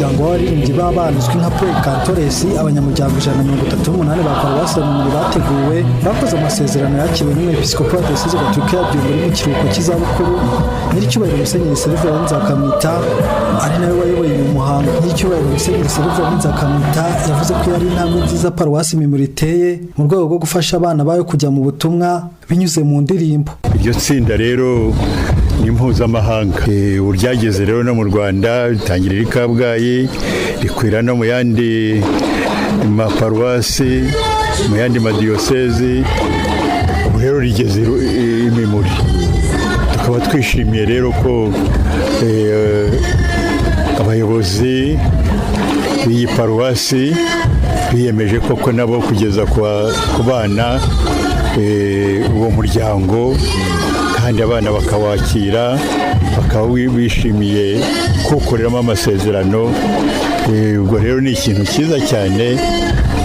muryango w'abaririmbyi b'abana uzwi nka Pre Cantores, abanyamuryango 138 ba Paruwasi ya Mimuri bateguwe bakoze amasezerano yakiriwe n'umwepiskopi wa Diyoseze Gatolika ya Byumba mu kiruhuko cy'izabukuru. Nyiricyubahiro Musenyeri Servera Nzakamwita ari nawe wayoboye uyu muhango. Nyiricyubahiro Musenyeri Servera Nzakamwita yavuze ko yari intambwe nziza Paruwasi Mimuri iteye mu rwego rwo gufasha abana bayo kujya mu butumwa binyuze mu ndirimbo. Iryo tsinda rero ni mpuzamahanga, uryageze rero no mu Rwanda, ritangirira i Kabgayi, rikwira no mu yandi maparuwasi, mu yandi madiyosezi, rero rigeze i Mimuri. Tukaba twishimiye rero ko abayobozi b'iyi paruwasi biyemeje koko nabo kugeza ku bana uwo muryango, kandi abana bakawakira, bakaba bishimiye kuwukoreramo amasezerano. Ubwo rero ni ikintu cyiza cyane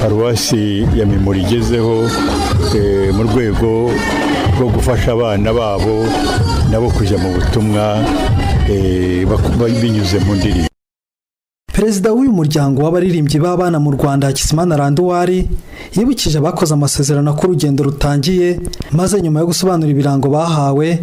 paruwasi ya Mimuri igezeho mu rwego rwo gufasha abana babo nabo kujya mu butumwa binyuze mu ndirimbo. Perezida w'uyu muryango w'abaririmbyi b'abana mu Rwanda Hakizimana Randuwari yibukije abakoze amasezerano ko urugendo rutangiye, maze nyuma yo gusobanura ibirango bahawe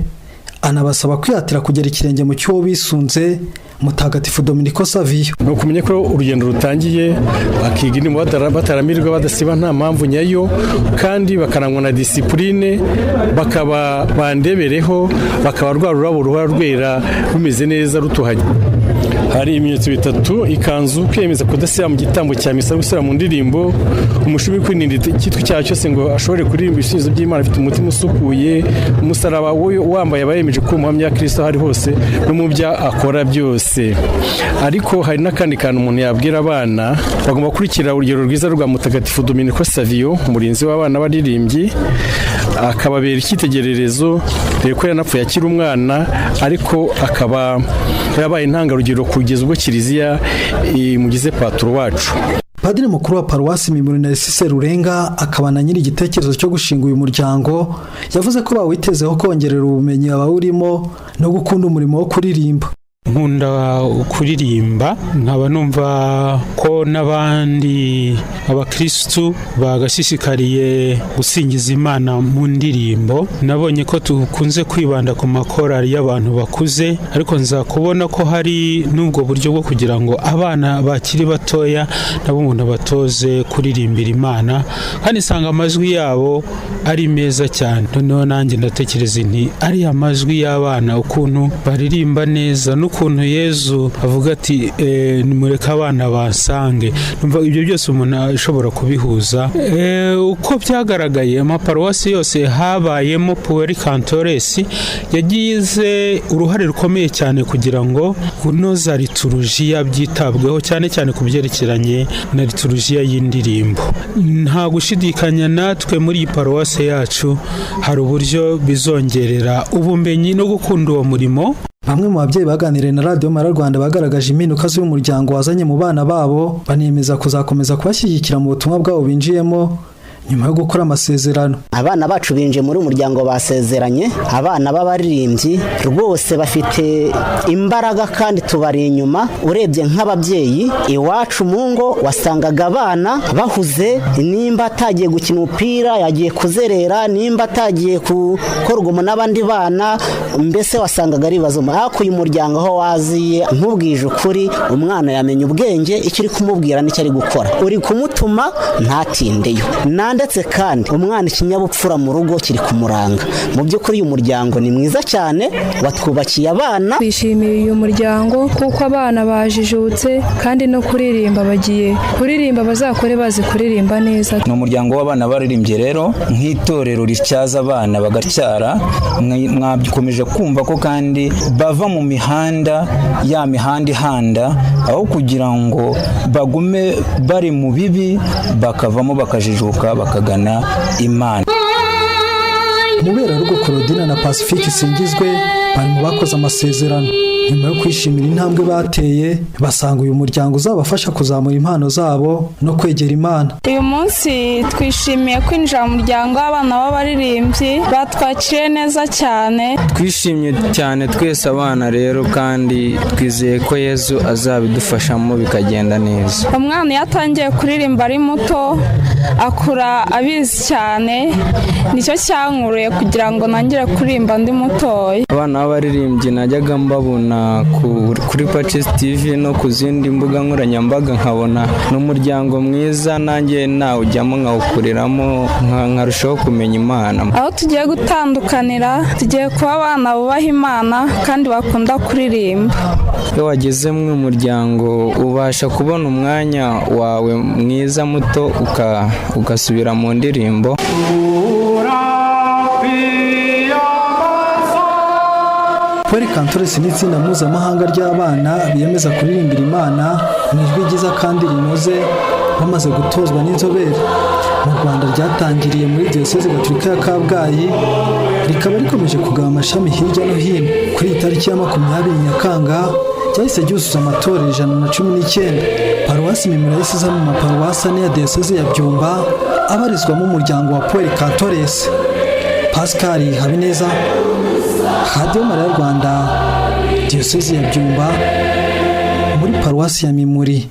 anabasaba kwihatira kugera ikirenge mu cy'uwo bisunze Mutagatifu Dominico Savio. No kumenya ko urugendo rutangiye, bakiga indimo bataramirwa badasiba nta mpamvu nyayo, kandi bakarangwa na discipline, bakaba bandebereho, bakaba rwarurabo ruhora rwera rumeze neza rutuhaye. Hari ibimenyetso bitatu: ikanzu, kwemeza kudasiba mu gitambo cya misa, gusura mu ndirimbo, umushumi kwirinda icyitwa icyaha cyose ngo ashobore kuririmba ibisubizo by'Imana afite umutima usukuye, umusaraba wambaye abayemeje ko umuhamya Kristo hari hose no mu bya akora byose. Ariko hari n'akandi kantu umuntu yabwira abana, bagomba kurikira urugero rwiza rwa Mutagatifu Dominico Savio, umurinzi w'abana baririmbyi, akababera icyitegererezo, dore ko yanapfuye akiri umwana, ariko akaba yabaye intangarugero kugeza ubwo Kiliziya imugize patro wacu. Padiri mukuru wa Paruwasi Mimuri Narcisse Rurenga akaba na nyiri igitekerezo cyo gushinga uyu muryango yavuze ko bawitezeho kongerera ubumenyi abawurimo no gukunda umurimo wo kuririmba. Nkunda kuririmba, nkaba numva ko n'abandi abakristu bagashishikariye gusingiza Imana mu ndirimbo. Nabonye ko tukunze kwibanda ku makorari y'abantu bakuze, ariko nza kubona ko hari n'ubwo buryo bwo kugira ngo abana bakiri batoya nabo umuntu batoze kuririmbira Imana, kandi nsanga amajwi yabo ari meza cyane. Noneho nanjye ndatekereza nti ari amajwi y'abana ukuntu baririmba neza, ukuntu Yezu avuga ati nimureka abana basange. Numva ibyo byose umuntu ashobora kubihuza. Uko byagaragaye amaparuwasi yose habayemo Pre Cantores yagize uruhare rukomeye cyane kugira ngo kunoza liturujia byitabweho, cyane cyane ku byerekeranye na liturujia y'indirimbo. Nta gushidikanya natwe muri iyi paruwasi yacu hari uburyo bizongerera ubumenyi no gukunda uwo murimo. Bamwe mu babyeyi baganiriye na Radio Mara Rwanda bagaragaje impinduka z'uyu muryango wazanye mu bana babo, banemeza kuzakomeza kubashyigikira mu butumwa bwabo binjiyemo nyuma yo gukora amasezerano. Abana bacu binje muri umuryango basezeranye, abana b'abaririmbyi rwose bafite imbaraga kandi tubari inyuma. Urebye nk'ababyeyi iwacu mu ngo wasangaga abana bahuze, nimba atagiye gukina umupira yagiye kuzerera, nimba atagiye gukorwa n'abandi bana, mbese wasangaga ari ibibazo. Ariko uyu muryango aho waziye, nkubwije ukuri, umwana yamenya ubwenge, icyo uri kumubwira n'icyo ari gukora, uri kumutuma ntatindeyo. Ndetse kandi umwana ikinyabupfura mu rugo kiri kumuranga. Mu by'ukuri uyu muryango ni mwiza cyane, watwubakiye abana. Twishimiye uyu muryango kuko abana bajijutse, kandi no kuririmba bagiye kuririmba, bazakore bazi kuririmba neza. Ni umuryango w'abana baririmbye rero nk'itorero rityaza abana bagatyara. Mwakomeje kumva ko kandi bava mu mihanda, ya mihanda ihanda, aho kugira ngo bagume bari mu bibi, bakavamo bakajijuka bakagana Imana. Mubera rugo Claudine na Pacifique Singizwe bari mu bakoze amasezerano. nyuma yo kwishimira intambwe bateye basanga uyu muryango uzabafasha kuzamura impano zabo no kwegera Imana. Uyu munsi twishimiye kwinjira mu muryango w'abana b'abaririmbyi, batwakiriye neza cyane. Twishimye cyane twese abana rero, kandi twizeye ko Yesu azabidufashamo bikagenda neza. Umwana iyo atangiye kuririmba ari muto akura abizi cyane, nicyo cyankuruye kugira ngo nangire kuririmba ndi mutoya. Abana b'abaririmbyi najyaga mbabona kuri Pacis TV no ku zindi mbuga nkoranyambaga, nkabona n'umuryango mwiza, nanjye nawujyamo nkawukuriramo nkarushaho kumenya Imana. Aho tugiye gutandukanira, tugiye kuba abana bubaha Imana kandi bakunda kuririmba. Iyo wageze mu muryango ubasha kubona umwanya wawe mwiza muto ugasubira mu ndirimbo. Paul Kantores ni itsinda mpuzamahanga ry'abana biyemeza kuririmbira Imana mu ijwi ryiza kandi rinoze, bamaze gutozwa n'inzobere. Mu Rwanda ryatangiriye muri Diyoseze Gatolika ya Kabgayi, rikaba rikomeje kugaba amashami hirya no hino. Kuri iyi tariki ya 20 Nyakanga cyahise cyuzuza amatorero 119. Paruwasi Mimura yahise iza mu maparuwasi ane ya Diyoseze ya Byumba abarizwamo umuryango wa Paul Kantores. Pascal Habineza, Radio Mariya Rwanda, Diyoseze ya Byumba muri Paruwasi ya Mimuri.